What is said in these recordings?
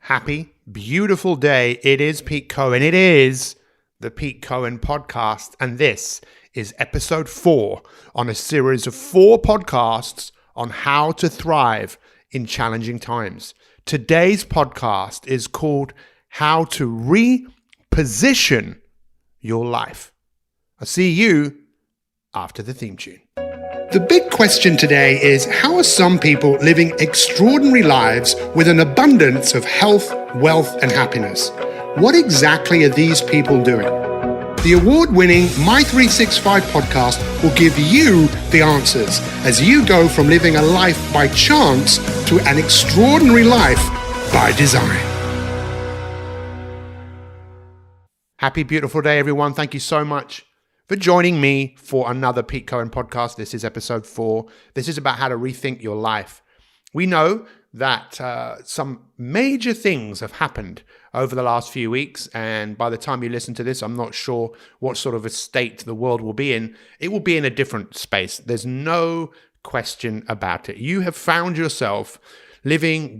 Happy, beautiful day. It is Pete Cohen. It is the Pete Cohen podcast. And this is episode 4 on a series of 4 podcasts on how to thrive in challenging times. Today's podcast is called How to Reposition Your Life. I'll see you after the theme tune. The big question today is, how are some people living extraordinary lives with an abundance of health, wealth, and happiness? What exactly are these people doing? The award-winning My 365 podcast will give you the answers as you go from living a life by chance to an extraordinary life by design. Happy, beautiful day, everyone. Thank you so much for joining me for another Pete Cohen podcast. This is episode 4. This is about how to rethink your life. We know that some major things have happened over the last few weeks, and by the time you listen to this, I'm not sure what sort of a state the world will be in. It will be in a different space. There's no question about it. You have found yourself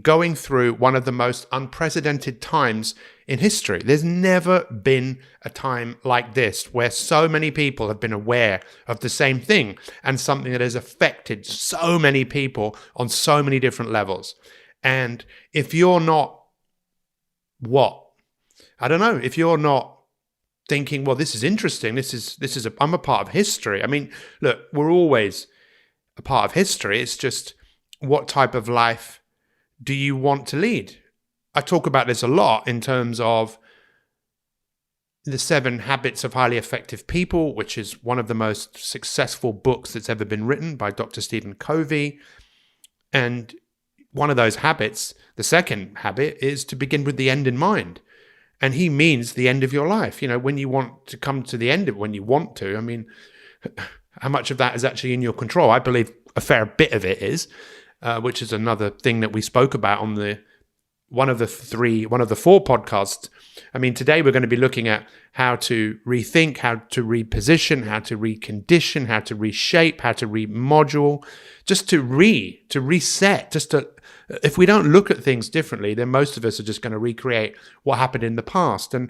going through one of the most unprecedented times in history. There's never been a time like this where so many people have been aware of the same thing and something that has affected so many people on so many different levels. And if you're not, if you're not thinking, well, this is interesting, I'm a part of history. I mean, look, we're always a part of history. It's just, what type of life do you want to lead? I talk about this a lot in terms of the 7 Habits of Highly Effective People, which is one of the most successful books that's ever been written by Dr. Stephen Covey. And one of those habits, the second habit, is to begin with the end in mind. And he means the end of your life. You know, when you want to come to the end of it, when you want to, I mean, how much of that is actually in your control? I believe a fair bit of it is, which is another thing that we spoke about on one of the 4 podcasts. I mean, today we're going to be looking at how to rethink, how to reposition, how to recondition, how to reshape, how to remodel, just to reset, if we don't look at things differently, then most of us are just going to recreate what happened in the past. And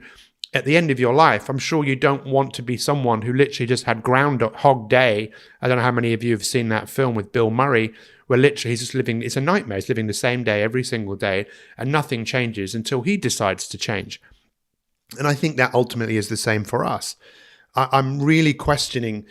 at the end of your life, I'm sure you don't want to be someone who literally just had Groundhog Day. I don't know how many of you have seen that film with Bill Murray, where literally he's just living, it's a nightmare. He's living the same day every single day, and nothing changes until he decides to change. And I think that ultimately is the same for us. I'm really questioning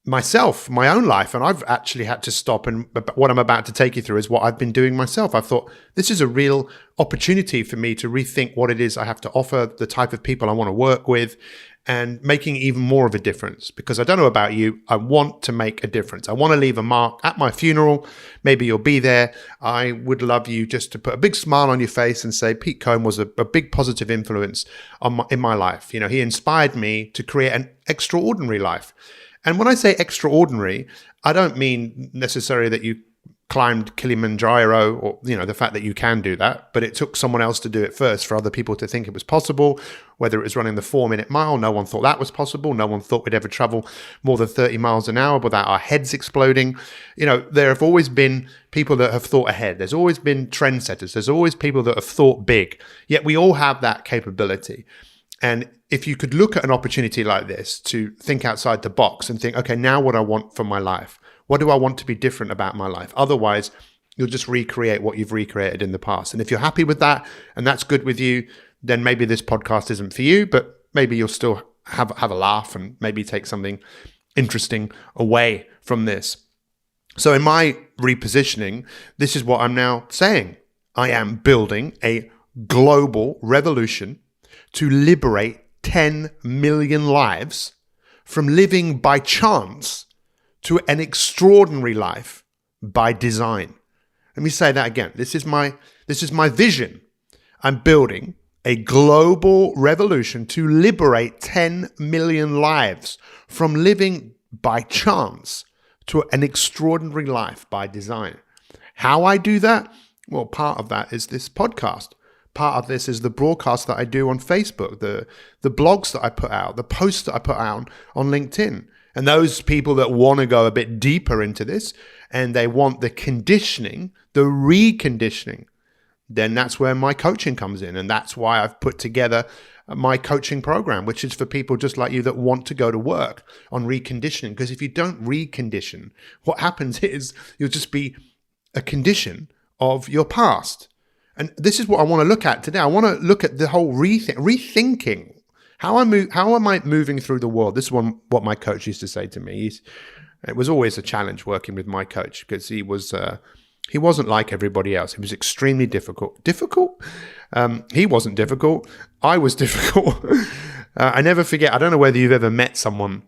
myself, my own life, and I've actually had to stop. And what I'm about to take you through is what I've been doing myself. I thought this is a real opportunity for me to rethink what it is I have to offer, the type of people I want to work with, and making even more of a difference. Because I don't know about you, I want to make a difference. I want to leave a mark at my funeral. Maybe you'll be there. I would love you just to put a big smile on your face and say, Pete Cohen was a big positive influence in my life. You know, he inspired me to create an extraordinary life. And when I say extraordinary, I don't mean necessarily that you climbed Kilimanjaro, or, you know, the fact that you can do that, but it took someone else to do it first for other people to think it was possible. Whether it was running the 4-minute mile, no one thought that was possible. No one thought we'd ever travel more than 30 miles an hour without our heads exploding. You know, there have always been people that have thought ahead. There's always been trendsetters. There's always people that have thought big. Yet we all have that capability. And if you could look at an opportunity like this to think outside the box and think, okay, now what I want for my life? What do I want to be different about my life? Otherwise, you'll just recreate what you've recreated in the past. And if you're happy with that and that's good with you, then maybe this podcast isn't for you, but maybe you'll still have a laugh and maybe take something interesting away from this. So in my repositioning, this is what I'm now saying. I am building a global revolution to liberate 10 million lives from living by chance to an extraordinary life by design. Let me say that again. This is my vision. I'm building a global revolution to liberate 10 million lives from living by chance to an extraordinary life by design. How I do that? Well, part of that is this podcast. Part of this is the broadcast that I do on Facebook, the blogs that I put out, the posts that I put out on LinkedIn. And those people that want to go a bit deeper into this and they want the conditioning, the reconditioning, then that's where my coaching comes in. And that's why I've put together my coaching program, which is for people just like you that want to go to work on reconditioning. Because if you don't recondition, what happens is you'll just be a condition of your past. And this is what I want to look at today. I want to look at the whole rethinking. How am I moving through the world? This is what my coach used to say to me. It was always a challenge working with my coach because he wasn't like everybody else. He was extremely difficult. Difficult? He wasn't difficult. I was difficult. I never forget. I don't know whether you've ever met someone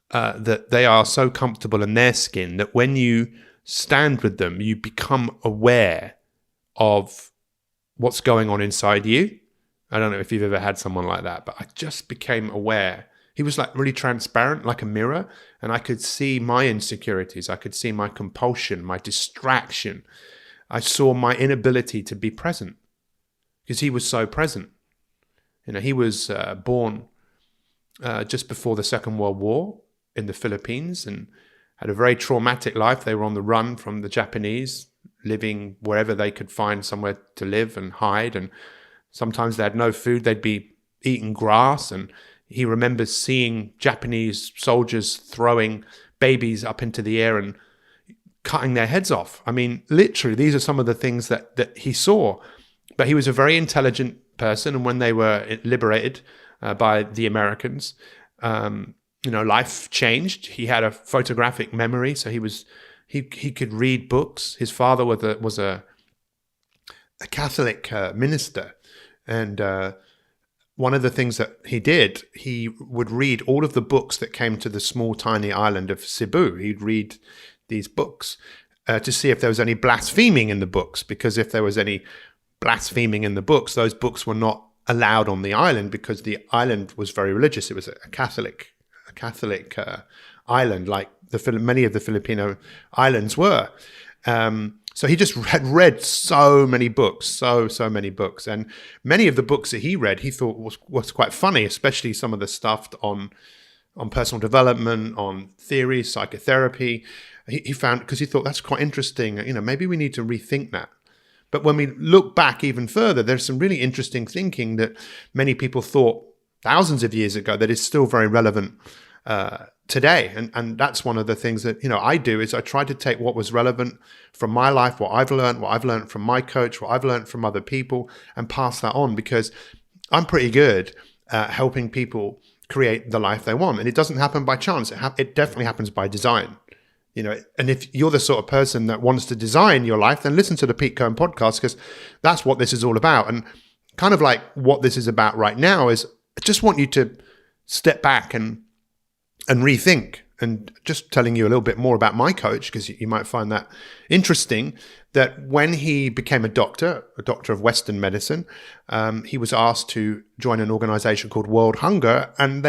that they are so comfortable in their skin that when you stand with them, you become aware of what's going on inside you. I don't know if you've ever had someone like that, but I just became aware. He was like really transparent, like a mirror, and I could see my insecurities. I could see my compulsion, my distraction. I saw my inability to be present because he was so present. You know, he was born just before the Second World War in the Philippines and had a very traumatic life. They were on the run from the Japanese, living wherever they could find somewhere to live and hide. And sometimes they had no food. They'd be eating grass. And he remembers seeing Japanese soldiers throwing babies up into the air and cutting their heads off. I mean, literally, these are some of the things that he saw. But he was a very intelligent person. And when they were liberated by the Americans, life changed. He had a photographic memory. So he could read books. His father was a Catholic minister. And one of the things that he did, he would read all of the books that came to the small, tiny island of Cebu. He'd read these books to see if there was any blaspheming in the books, because if there was any blaspheming in the books, those books were not allowed on the island because the island was very religious. It was a Catholic island, like many of the Filipino islands were. So he just had read so many books, so many books. And many of the books that he read, he thought was quite funny, especially some of the stuff on personal development, on theory, psychotherapy. He found, because he thought that's quite interesting, maybe we need to rethink that. But when we look back even further, there's some really interesting thinking that many people thought thousands of years ago that is still very relevant today. And that's one of the things that, I do is I try to take what was relevant from my life, what I've learned from my coach, what I've learned from other people, and pass that on, because I'm pretty good at helping people create the life they want. And it doesn't happen by chance. It definitely happens by design. And if you're the sort of person that wants to design your life, then listen to the Pete Cohen podcast, because that's what this is all about. And kind of like what this is about right now is I just want you to step back and rethink. And just telling you a little bit more about my coach, because you might find that interesting, that when he became a doctor of Western medicine, he was asked to join an organization called World Hunger. And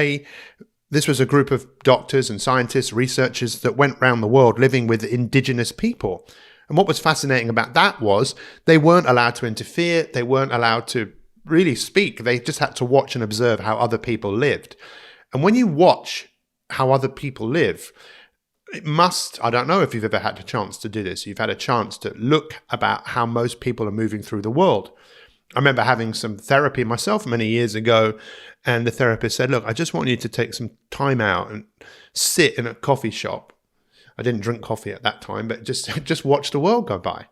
this was a group of doctors and scientists, researchers that went around the world living with indigenous people. And what was fascinating about that was they weren't allowed to interfere. They weren't allowed to really speak. They just had to watch and observe how other people lived. And when you watch how other people live, I don't know if you've ever had a chance to do this. You've had a chance to look about how most people are moving through the world. I remember having some therapy myself many years ago, and the therapist said, look, I just want you to take some time out and sit in a coffee shop. I didn't drink coffee at that time, but just watch the world go by.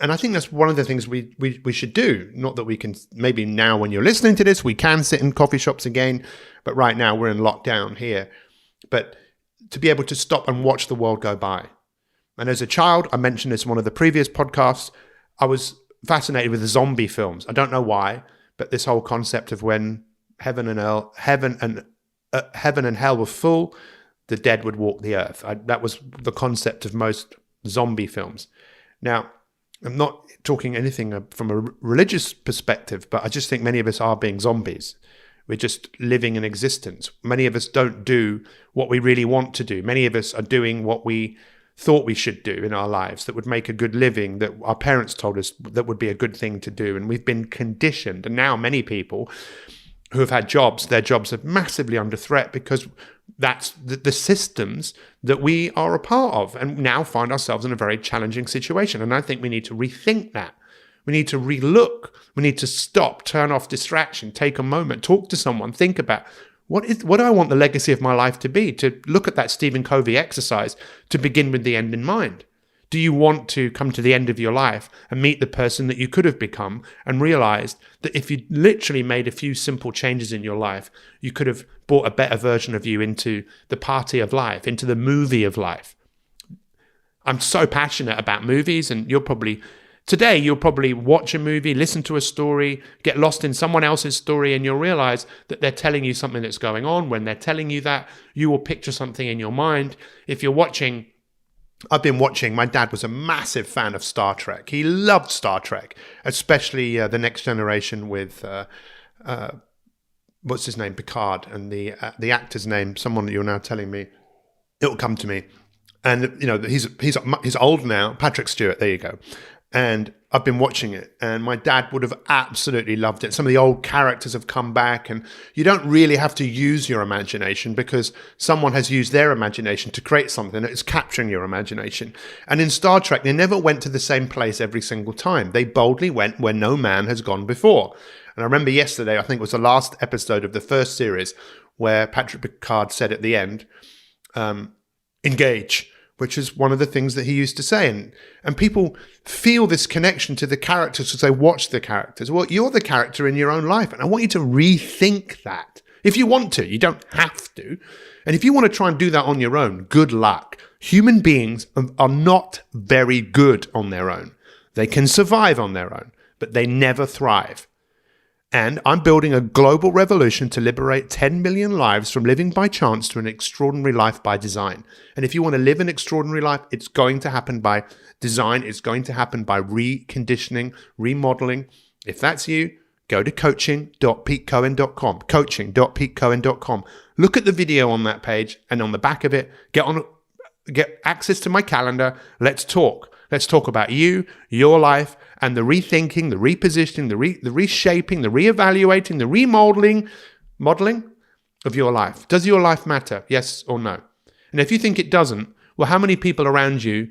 And I think that's one of the things we should do. Not that we can, maybe now when you're listening to this, we can sit in coffee shops again, but right now we're in lockdown here. But to be able to stop and watch the world go by. And as a child, I mentioned this in one of the previous podcasts, I was fascinated with the zombie films. I don't know why, but this whole concept of when heaven and hell were full, the dead would walk the earth. That was the concept of most zombie films. Now, I'm not talking anything from a religious perspective, but I just think many of us are being zombies. We're just living in existence. Many of us don't do what we really want to do. Many of us are doing what we thought we should do in our lives that would make a good living, that our parents told us that would be a good thing to do. And we've been conditioned. And now many people who have had jobs, their jobs are massively under threat because that's the systems that we are a part of, and now find ourselves in a very challenging situation. And I think we need to rethink that. We need to relook. We need to stop, turn off distraction, take a moment, talk to someone, think about what do I want the legacy of my life to be? To look at that Stephen Covey exercise, to begin with the end in mind. Do you want to come to the end of your life and meet the person that you could have become and realized that if you literally made a few simple changes in your life, you could have brought a better version of you into the party of life, into the movie of life? I'm so passionate about movies, and you'll probably watch a movie, listen to a story, get lost in someone else's story, and you'll realize that they're telling you something that's going on. When they're telling you that, you will picture something in your mind. I've been watching, my dad was a massive fan of Star Trek. He loved Star Trek, especially The Next Generation with, what's his name, Picard, and the actor's name, someone that you're now telling me, it'll come to me. And, he's old now, Patrick Stewart, there you go. And I've been watching it, and my dad would have absolutely loved it. Some of the old characters have come back, and you don't really have to use your imagination because someone has used their imagination to create something that is capturing your imagination. And in Star Trek, they never went to the same place every single time. They boldly went where no man has gone before. And I remember yesterday, I think it was the last episode of the first series, where Patrick Picard said at the end, engage, which is one of the things that he used to say. And people feel this connection to the characters as they watch the characters. Well, you're the character in your own life, and I want you to rethink that. If you want to, you don't have to. And if you want to try and do that on your own, good luck. Human beings are not very good on their own. They can survive on their own, but they never thrive. And I'm building a global revolution to liberate 10 million lives from living by chance to an extraordinary life by design. And if you want to live an extraordinary life, it's going to happen by design. It's going to happen by reconditioning, remodeling. If that's you, go to coaching.petecohen.com, coaching.petecohen.com. Look at the video on that page, and on the back of it, get access to my calendar. Let's talk. Let's talk about you, your life, and the rethinking, the repositioning, the reshaping, the reevaluating, the modeling of your life. Does your life matter? Yes or no? And if you think it doesn't, well, how many people around you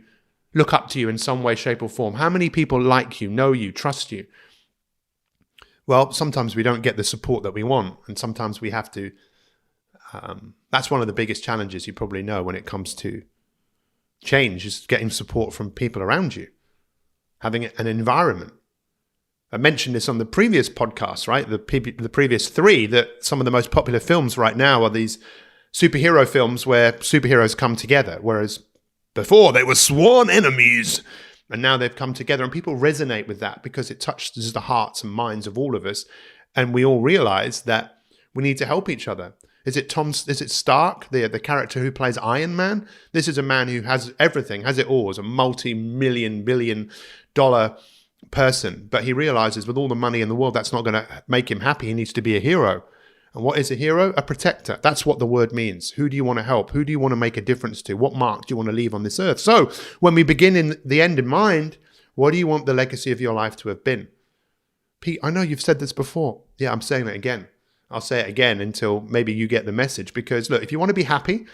look up to you in some way, shape, or form? How many people like you, know you, trust you? Well, sometimes we don't get the support that we want, and sometimes we have to. That's one of the biggest challenges you probably know when it comes to change, is getting support from people around you. Having an environment. I mentioned this on the previous podcast, right? The previous three, that some of the most popular films right now are these superhero films where superheroes come together, whereas before they were sworn enemies, and now they've come together, and people resonate with that because it touches the hearts and minds of all of us, and we all realize that we need to help each other. Is it Stark, the character who plays Iron Man? This is a man who has everything, has it all, is a multi-billion-dollar person. But he realizes with all the money in the world, that's not going to make him happy. He needs to be a hero. And what is a hero? A protector. That's what the word means. Who do you want to help? Who do you want to make a difference to? What mark do you want to leave on this earth? So when we begin in the end in mind, what do you want the legacy of your life to have been? Pete, I know you've said this before. Yeah, I'm saying it again. I'll say it again until maybe you get the message. Because look, if you want to be happy,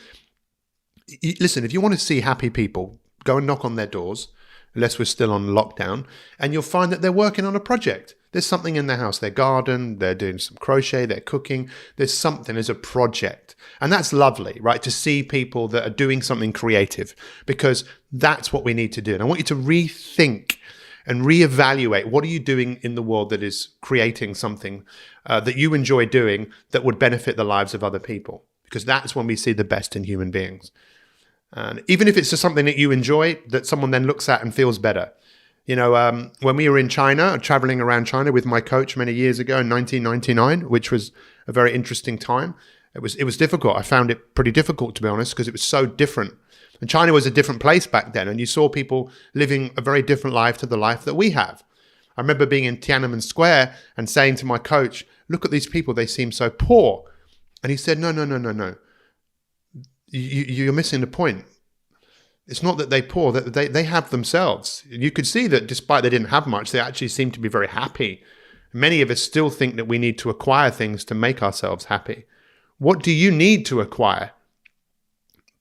listen, if you want to see happy people, go and knock on their doors, unless we're still on lockdown, and you'll find that they're working on a project. There's something in their house, their garden, they're doing some crochet, they're cooking. There's a project. And that's lovely, right? To see people that are doing something creative, because that's what we need to do. And I want you to rethink and reevaluate, what are you doing in the world that is creating something that you enjoy doing that would benefit the lives of other people? Because that's when we see the best in human beings. And even if it's just something that you enjoy, that someone then looks at and feels better. When we were in China, traveling around China with my coach many years ago in 1999, which was a very interesting time. It was difficult. I found it pretty difficult, to be honest, because it was so different. And China was a different place back then, and you saw people living a very different life to the life that we have. I remember being in Tiananmen Square and saying to my coach, look at these people, they seem so poor. And he said, no. You're missing the point. It's not that they're poor, that they have themselves. You could see that despite they didn't have much, they actually seem to be very happy. Many of us still think that we need to acquire things to make ourselves happy. What do you need to acquire?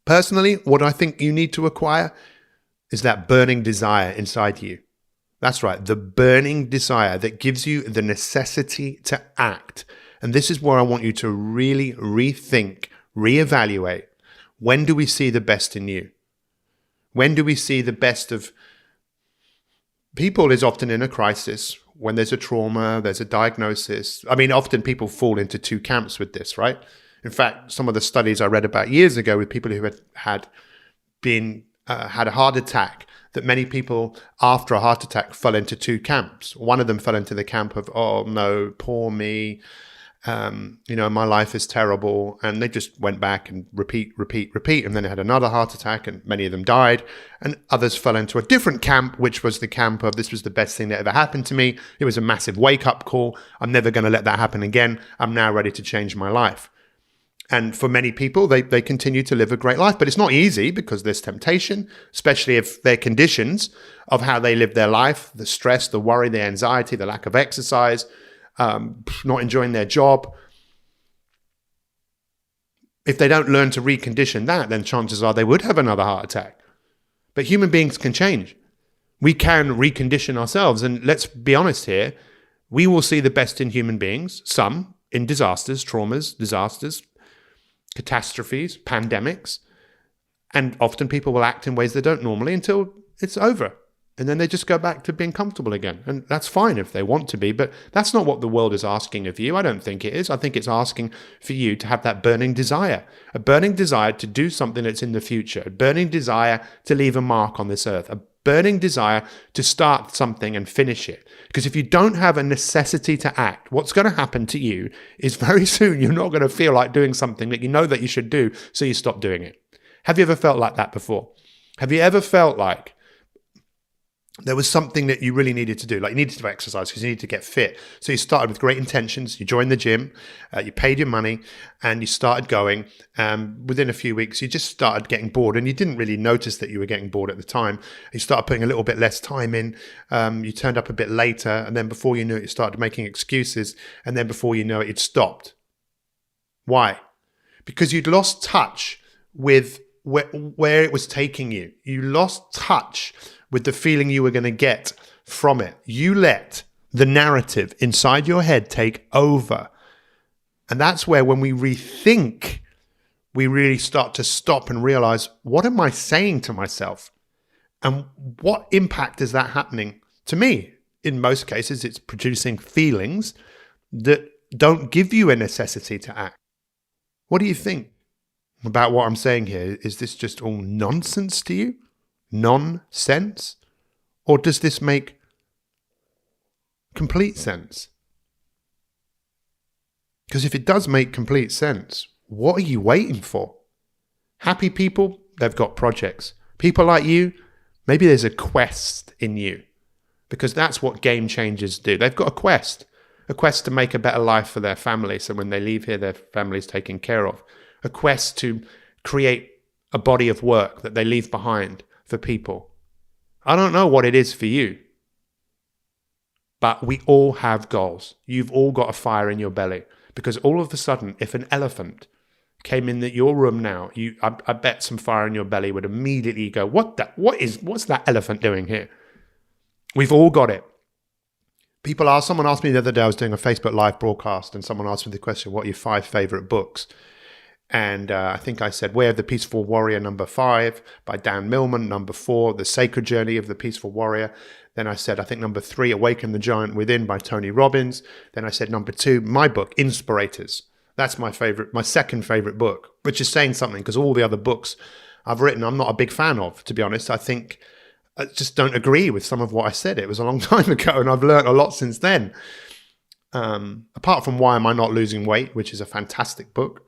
Personally, what I think you need to acquire is that burning desire inside you. That's right. The burning desire that gives you the necessity to act. And this is where I want you to really rethink, reevaluate. When do we see the best in you? When do we see the best of people? Is often in a crisis, when there's a trauma, there's a diagnosis. I mean, often people fall into two camps with this, right? In fact, some of the studies I read about years ago with people who had a heart attack, that many people after a heart attack fell into two camps. One of them fell into the camp of, oh no, poor me, my life is terrible. And they just went back and repeat. And then they had another heart attack and many of them died. And others fell into a different camp, which was the camp of, this was the best thing that ever happened to me. It was a massive wake-up call. I'm never going to let that happen again. I'm now ready to change my life. And for many people, they continue to live a great life. But it's not easy because there's temptation, especially if their conditions of how they live their life, the stress, the worry, the anxiety, the lack of exercise, not enjoying their job. If they don't learn to recondition that, then chances are they would have another heart attack. But human beings can change. We can recondition ourselves. And let's be honest here, we will see the best in human beings, some in disasters, traumas, disasters, catastrophes, pandemics, and often people will act in ways they don't normally until it's over. And then they just go back to being comfortable again. And that's fine if they want to be, but that's not what the world is asking of you. I don't think it is. I think it's asking for you to have that burning desire, a burning desire to do something that's in the future, a burning desire to leave a mark on this earth, a burning desire to start something and finish it. Because if you don't have a necessity to act, what's going to happen to you is very soon you're not going to feel like doing something that you know that you should do, so you stop doing it. Have you ever felt like that before? Have you ever felt like there was something that you really needed to do, like you needed to exercise because you needed to get fit? So you started with great intentions, you joined the gym, you paid your money, and you started going. Within a few weeks, you just started getting bored, and you didn't really notice that you were getting bored at the time. You started putting a little bit less time in, you turned up a bit later, and then before you knew it, you started making excuses, and then before you know it, you'd stopped. Why? Because you'd lost touch with where it was taking you. You lost touch with the feeling you were going to get from it. You let the narrative inside your head take over. And that's where, when we rethink, we really start to stop and realize, what am I saying to myself? And what impact is that happening to me? In most cases, it's producing feelings that don't give you a necessity to act. What do you think about what I'm saying here? Is this just all nonsense to you? Nonsense? Or does this make complete sense? Because if it does make complete sense, what are you waiting for? Happy people, they've got projects. People like you, maybe there's a quest in you, because that's what game changers do. They've got a quest to make a better life for their family, so when they leave here, their family's taken care of. A quest to create a body of work that they leave behind for people. I don't know what it is for you, but we all have goals. You've all got a fire in your belly, because all of a sudden, if an elephant came in your room now, I bet some fire in your belly would immediately go, what's that elephant doing here? We've all got it. Someone asked me the other day, I was doing a Facebook Live broadcast, and someone asked me the question, what are your 5 favorite books? And I think I said Way of the Peaceful Warrior, number 5, by Dan Millman, number 4, The Sacred Journey of the Peaceful Warrior. Then I said, I think number 3, Awaken the Giant Within by Tony Robbins. Then I said number 2, my book, Inspirators. That's my second favorite book, which is saying something, because all the other books I've written, I'm not a big fan of, to be honest. I just don't agree with some of what I said. It was a long time ago, and I've learned a lot since then. Apart from Why Am I Not Losing Weight, which is a fantastic book,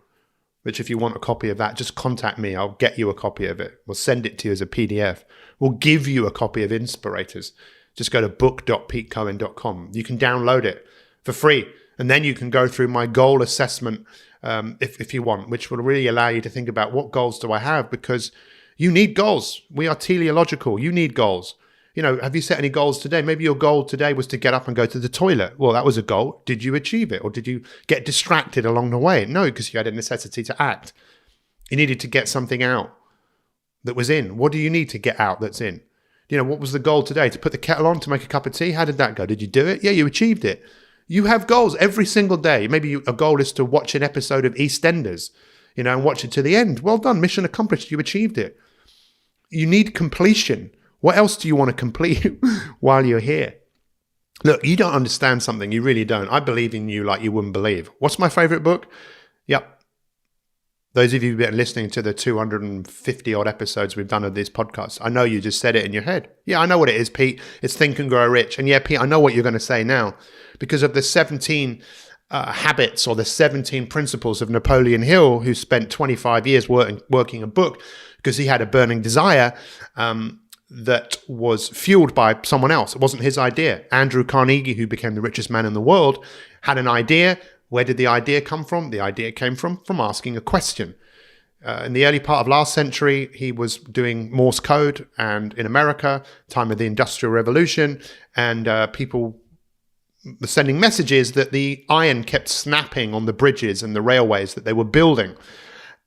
which if you want a copy of that, just contact me. I'll get you a copy of it. We'll send it to you as a PDF. We'll give you a copy of Inspirators. Just go to book.petecohen.com. You can download it for free. And then you can go through my goal assessment if you want, which will really allow you to think about, what goals do I have? Because you need goals. We are teleological. You need goals. Have you set any goals today? Maybe your goal today was to get up and go to the toilet. Well, that was a goal. Did you achieve it? Or did you get distracted along the way? No, because you had a necessity to act. You needed to get something out that was in. What do you need to get out that's in? What was the goal today? To put the kettle on, to make a cup of tea? How did that go? Did you do it? Yeah, you achieved it. You have goals every single day. Maybe a goal is to watch an episode of EastEnders, and watch it to the end. Well done. Mission accomplished. You achieved it. You need completion. What else do you want to complete while you're here? Look, you don't understand something. You really don't. I believe in you like you wouldn't believe. What's my favorite book? Yep. Those of you who've been listening to the 250 odd episodes we've done of these podcasts, I know you just said it in your head. Yeah, I know what it is, Pete. It's Think and Grow Rich. And yeah, Pete, I know what you're going to say now because of the 17 habits or the 17 principles of Napoleon Hill, who spent 25 years working a book because he had a burning desire that was fueled by someone else. It wasn't his idea. Andrew Carnegie, who became the richest man in the world, had an idea. Where did the idea come from? The idea came from asking a question. In the early part of last century, he was doing Morse code, and in America, time of the Industrial Revolution, and people were sending messages that the iron kept snapping on the bridges and the railways that they were building.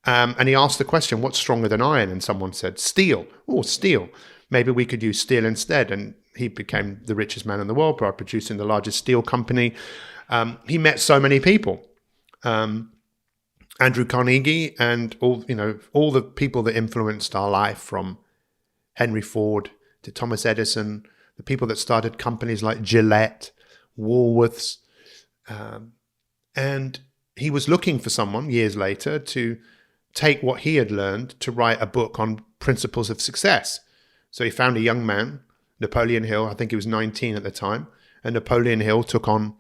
And he asked the question, what's stronger than iron? And someone said, steel. Oh, steel. Maybe we could use steel instead. And he became the richest man in the world by producing the largest steel company. He met so many people, Andrew Carnegie, and all the people that influenced our life, from Henry Ford to Thomas Edison, the people that started companies like Gillette, Woolworths, and he was looking for someone years later to take what he had learned to write a book on principles of success. So he found a young man, Napoleon Hill. I think he was 19 at the time, and Napoleon Hill took on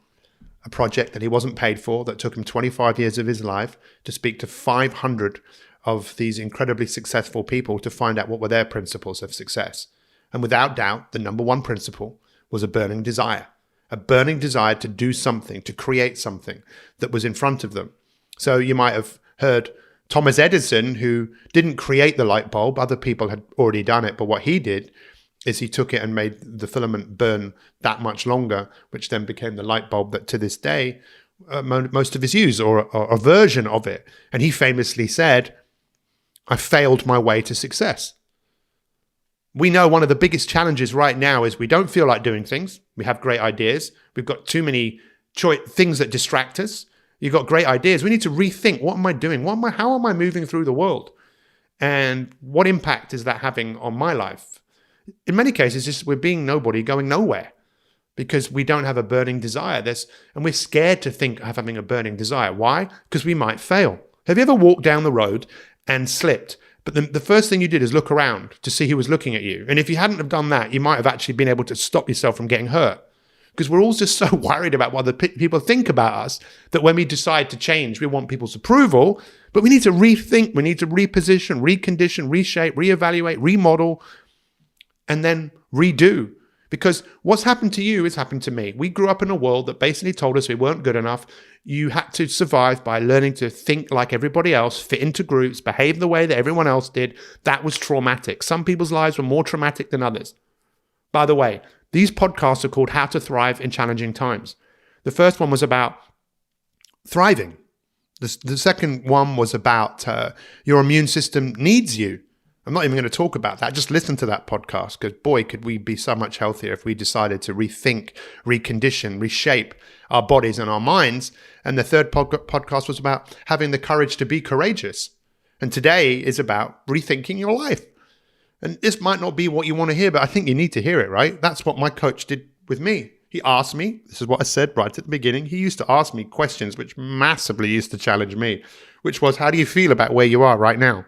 a project that he wasn't paid for, that took him 25 years of his life to speak to 500 of these incredibly successful people to find out what were their principles of success. And without doubt, the number one principle was a burning desire to do something, to create something that was in front of them. So you might have heard Thomas Edison, who didn't create the light bulb. Other people had already done it. But what he did is he took it and made the filament burn that much longer, which then became the light bulb that to this day, most of us use, or a version of it. And he famously said, I failed my way to success. We know one of the biggest challenges right now is we don't feel like doing things. We have great ideas. We've got too many things that distract us. You've got great ideas. We need to rethink, what am I doing? How am I moving through the world? And what impact is that having on my life? In many cases, we're being nobody, going nowhere, because we don't have a burning desire. And we're scared to think of having a burning desire. Why? Because we might fail. Have you ever walked down the road and slipped? But the first thing you did is look around to see who was looking at you. And if you hadn't have done that, you might have actually been able to stop yourself from getting hurt. Because we're all just so worried about what other people think about us that when we decide to change, we want people's approval. But we need to rethink, we need to reposition, recondition, reshape, reevaluate, remodel, and then redo. Because what's happened to you has happened to me. We grew up in a world that basically told us we weren't good enough. You had to survive by learning to think like everybody else, fit into groups, behave the way that everyone else did. That was traumatic. Some people's lives were more traumatic than others. By the way, these podcasts are called How to Thrive in Challenging Times. The first one was about thriving. The second one was about your immune system needs you. I'm not even going to talk about that. Just listen to that podcast, because boy, could we be so much healthier if we decided to rethink, recondition, reshape our bodies and our minds. And the third podcast was about having the courage to be courageous. And today is about rethinking your life. And this might not be what you want to hear, but I think you need to hear it, right? That's what my coach did with me. He asked me, this is what I said right at the beginning, he used to ask me questions which massively used to challenge me, which was, how do you feel about where you are right now?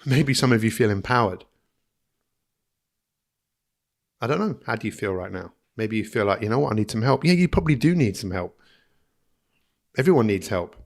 Maybe some of you feel empowered. I don't know. How do you feel right now? Maybe you feel like, you know what, I need some help. Yeah, you probably do need some help. Everyone needs help.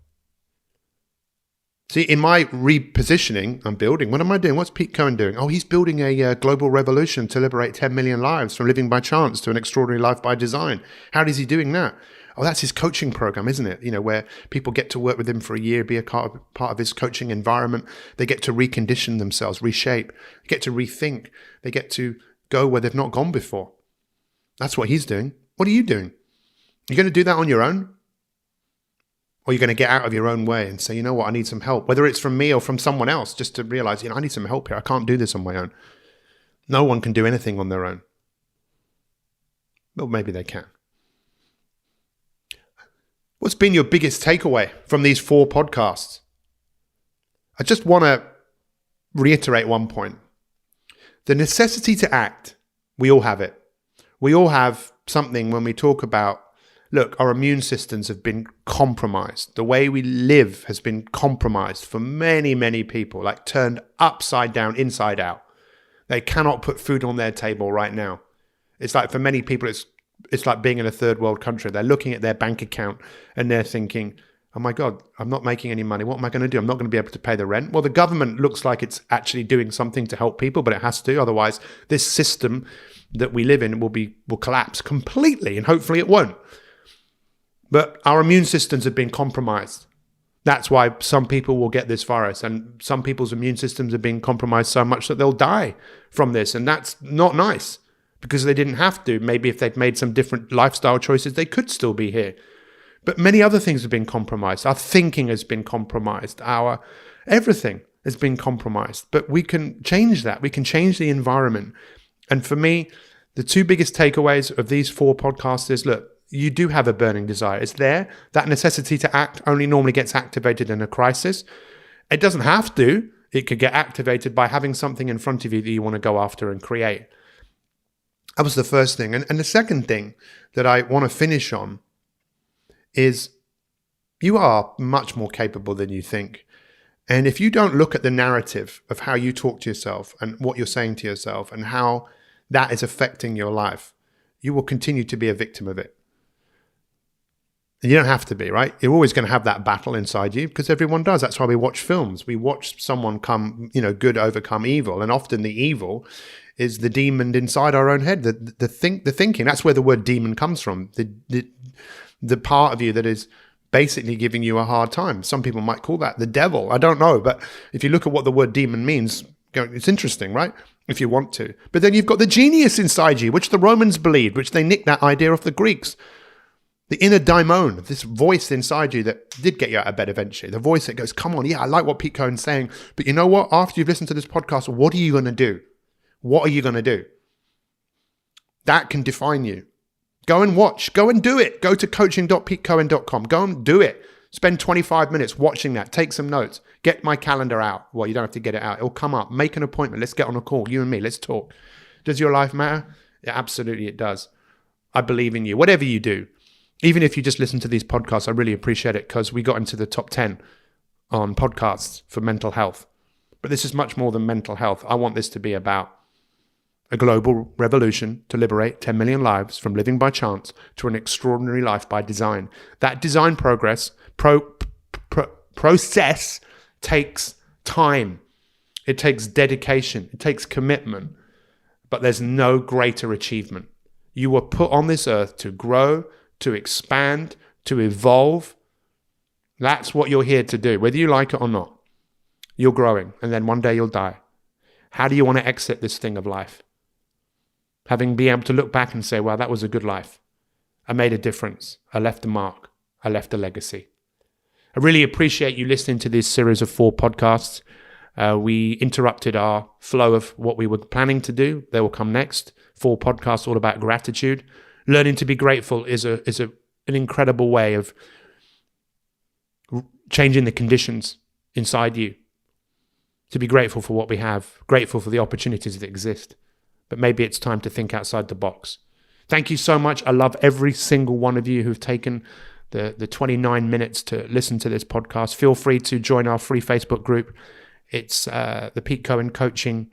See, in my repositioning, I'm building. What am I doing? What's Pete Cohen doing? Oh, he's building a global revolution to liberate 10 million lives from living by chance to an extraordinary life by design. How is he doing that? Oh, that's his coaching program, isn't it? You know, where people get to work with him for a year, be a part of his coaching environment. They get to recondition themselves, reshape. They get to rethink. They get to go where they've not gone before. That's what he's doing. What are you doing? You're going to do that on your own? Or you're going to get out of your own way and say, you know what, I need some help, whether it's from me or from someone else, just to realize, I need some help here. I can't do this on my own. No one can do anything on their own. Well, maybe they can. What's been your biggest takeaway from these 4 podcasts? I just want to reiterate one point. The necessity to act, we all have it. We all have something when we talk about, look, our immune systems have been compromised. The way we live has been compromised for many, many people, like turned upside down, inside out. They cannot put food on their table right now. It's like for many people, it's like being in a third world country. They're looking at their bank account and they're thinking, oh my God, I'm not making any money. What am I going to do? I'm not going to be able to pay the rent. Well, the government looks like it's actually doing something to help people, but it has to. Otherwise, this system that we live in will collapse completely, and hopefully it won't. But our immune systems have been compromised. That's why some people will get this virus, and some people's immune systems have been compromised so much that they'll die from this. And that's not nice because they didn't have to. Maybe if they'd made some different lifestyle choices, they could still be here. But many other things have been compromised. Our thinking has been compromised. Our everything has been compromised. But we can change that. We can change the environment. And for me, the 2 biggest takeaways of these 4 podcasts is, look, you do have a burning desire. It's there. That necessity to act only normally gets activated in a crisis. It doesn't have to. It could get activated by having something in front of you that you want to go after and create. That was the first thing. And the second thing that I want to finish on is you are much more capable than you think. And if you don't look at the narrative of how you talk to yourself and what you're saying to yourself and how that is affecting your life, you will continue to be a victim of it. And you don't have to be, right? You're always going to have that battle inside you because everyone does. That's why we watch films. We watch someone good overcome evil. And often the evil is the demon inside our own head, the thinking. That's where the word demon comes from. The part of you that is basically giving you a hard time. Some people might call that the devil. I don't know. But if you look at what the word demon means, it's interesting, right? If you want to. But then you've got the genius inside you, which the Romans believed, which they nicked that idea off the Greeks. The inner daimon, this voice inside you that did get you out of bed eventually. The voice that goes, come on, yeah, I like what Pete Cohen's saying. But you know what? After you've listened to this podcast, what are you going to do? What are you going to do? That can define you. Go and watch. Go and do it. Go to coaching.petecohen.com. Go and do it. Spend 25 minutes watching that. Take some notes. Get my calendar out. Well, you don't have to get it out. It'll come up. Make an appointment. Let's get on a call. You and me. Let's talk. Does your life matter? Yeah, absolutely it does. I believe in you. Whatever you do. Even if you just listen to these podcasts, I really appreciate it because we got into the top 10 on podcasts for mental health. But this is much more than mental health. I want this to be about a global revolution to liberate 10 million lives from living by chance to an extraordinary life by design. That design process takes time. It takes dedication. It takes commitment. But there's no greater achievement. You were put on this earth to grow, to expand, to evolve. That's what you're here to do, whether you like it or not. You're growing, and then one day you'll die. How do you want to exit this thing of life? Having been able to look back and say, well, that was a good life. I made a difference. I left a mark. I left a legacy. I really appreciate you listening to this series of 4 podcasts. We interrupted our flow of what we were planning to do. They will come next. 4 podcasts all about gratitude. Learning to be grateful is an incredible way of changing the conditions inside you. To be grateful for what we have, grateful for the opportunities that exist. But maybe it's time to think outside the box. Thank you so much. I love every single one of you who've taken the 29 minutes to listen to this podcast. Feel free to join our free Facebook group. It's the Pete Cohen Coaching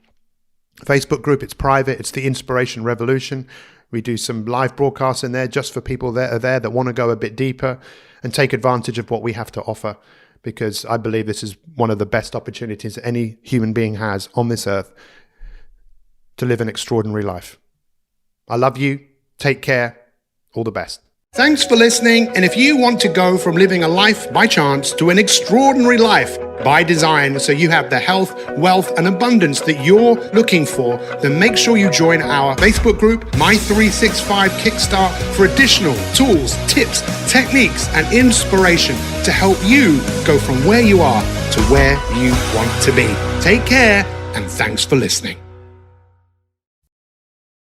Facebook group. It's private. It's the Inspiration Revolution. We do some live broadcasts in there just for people that are there that want to go a bit deeper and take advantage of what we have to offer, because I believe this is one of the best opportunities any human being has on this earth to live an extraordinary life. I love you. Take care. All the best. Thanks for listening. And if you want to go from living a life by chance to an extraordinary life by design, so you have the health, wealth, and abundance that you're looking for, then make sure you join our Facebook group, My 365 Kickstart, for additional tools, tips, techniques, and inspiration to help you go from where you are to where you want to be. Take care, and thanks for listening.